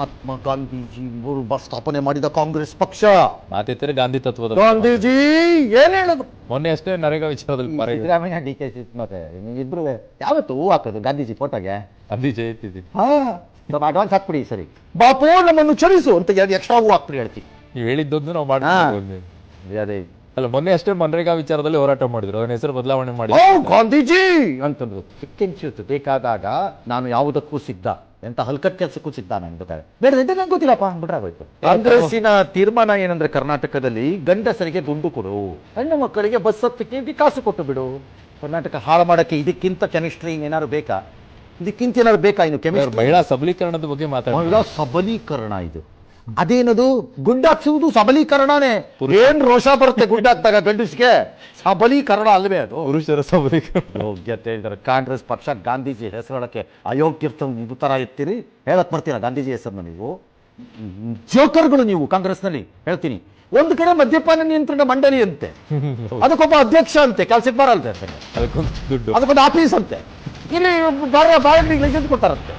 ಮಹಾತ್ಮ ಗಾಂಧೀಜಿ ಸ್ಥಾಪನೆ ಮಾಡಿದ ಕಾಂಗ್ರೆಸ್ ಪಕ್ಷ. ಮಾತಿದ್ರೆ ಗಾಂಧಿ ತತ್ವದ ಗಾಂಧೀಜಿ ಏನ್ ಹೇಳಿದ್ರು? ಮೊನ್ನೆ ಅಷ್ಟೇ ನರೇಗಾ ವಿಚಾರದಲ್ಲಿ ಸಿದ್ದರಾಮಯ್ಯ ಡಿ ಕೆ ಮತ್ತೆ ಇಬ್ರು ಯಾವತ್ತು ಹೂ ಹಾಕೋದು ಗಾಂಧೀಜಿ ಫೋಟೋಗೆ? ಗಾಂಧಿ ಜಯಂತಿ ಇದೆ. ಸ್ವಲ್ಪ ಅಡ್ವಾನ್ಸ್ ಹಾಕ್ಬಿಡಿ ಸರಿ. ಬಾಪು ನಮ್ಮನ್ನು ಕ್ಷಮಿಸು ಅಂತ ಎಕ್ಸ್ಟ್ರಾ ಹೂ ಹಾಕ್ಬಿಡಿ ಹೇಳ್ತೀವಿ. ನೀವು ಹೇಳಿದ್ದೊಂದು ನಾವು ಮಾಡ್ತೀವಿ. ಅದೇ ಅಲ್ಲ, ಮೊನ್ನೆ ಅಷ್ಟೇ ಮನ್ರೇಗಾ ವಿಚಾರದಲ್ಲಿ ಹೋರಾಟ ಮಾಡಿದ್ರು, ಅವನ ಹೆಸರು ಬದಲಾವಣೆ ಮಾಡಿ ಗಾಂಧೀಜಿ ಅಂತಂದ್ರು. ಕಿಂಚಿತ್ ಬೇಕಾದಾಗ ನಾನು ಯಾವುದಕ್ಕೂ ಸಿದ್ಧ, ಎಂತ ಹಲ್ಕಟ್ ಕೆಲಸಕ್ಕೂ ಸಿದ್ಧ ನಂಗೆ ಬೇಡ ನಂಗೆ ಗೊತ್ತಿಲ್ಲಪ್ಪ ಅಂದ್ಬಿಟ್ರಾಗೋಯ್ತು. ಕಾಂಗ್ರೆಸ್ಸಿನ ತೀರ್ಮಾನ ಏನಂದ್ರೆ ಕರ್ನಾಟಕದಲ್ಲಿ ಗಂಡಸರಿಗೆ ದುಂಡು ಕೊಡು, ಹೆಣ್ಣು ಮಕ್ಕಳಿಗೆ ಬಸ್ ಹತ್ತಕ್ಕೆ ಕಾಸು ಕೊಟ್ಟು ಬಿಡು. ಕರ್ನಾಟಕ ಹಾಳು ಮಾಡಕ್ಕೆ ಇದಕ್ಕಿಂತ ಕೆಮಿಸ್ಟ್ರಿ ಏನಾದ್ರು ಬೇಕಾ? ಇದಕ್ಕಿಂತ ಏನಾದ್ರು ಬೇಕಾ? ಇನ್ನು ಕೆಮಿಸ್ಟ್ರಿ ಮಹಿಳಾ ಸಬಲೀಕರಣದ ಬಗ್ಗೆ ಮಹಿಳಾ ಸಬಲೀಕರಣ ಇದು. ಅದೇನದು ಗುಂಡಾಕ್ಸುವುದು ಸಬಲೀಕರಣನೇ. ಏನ್ ರೋಷ ಬರುತ್ತೆ ಗುಂಡಾಕ್ತಾಗ ಗಂಡಸಿಗೆ? ಸಬಲೀಕರಣ ಅಲ್ವೇ ಅದು? ಪುರುಷರ ಸಬಲೀಕರಣ ಯೋಗ್ಯತೆ ಇದ್ದಾರೆ. ಕಾಂಗ್ರೆಸ್ ಪಕ್ಷ ಗಾಂಧೀಜಿ ಹೆಸರೊಳಕ್ಕೆ ಅಯೋಗ್ಯರ್ತ ಇದು ತರ ಎತ್ತೀರಿ. ಹೇಳಕ್ ಬರ್ತೀರಾ ಗಾಂಧೀಜಿ ಹೆಸರನ್ನ? ನೀವು ಜೋಕರ್ಗಳು ನೀವು ಕಾಂಗ್ರೆಸ್ನಲ್ಲಿ. ಹೇಳ್ತೀನಿ, ಒಂದು ಕಡೆ ಮದ್ಯಪಾನ ನಿಯಂತ್ರಣ ಮಂಡಳಿ ಅಂತೆ, ಅದಕ್ಕೊಬ್ಬ ಅಧ್ಯಕ್ಷ ಅಂತೆ, ಕೆಲ್ಸಕ್ಕೆ ಬರಲ್ದೆ, ಅದಕ್ಕೊಂದು ದುಡ್ಡು, ಅದಕ್ಕೊಂದು ಆಫೀಸ್ ಅಂತೆ, ಇಲ್ಲಿ ಬಾಳೆಗಳಿಗೆ ಲೈಸೆನ್ಸ್ ಕೊಡ್ತಾರಂತೆ.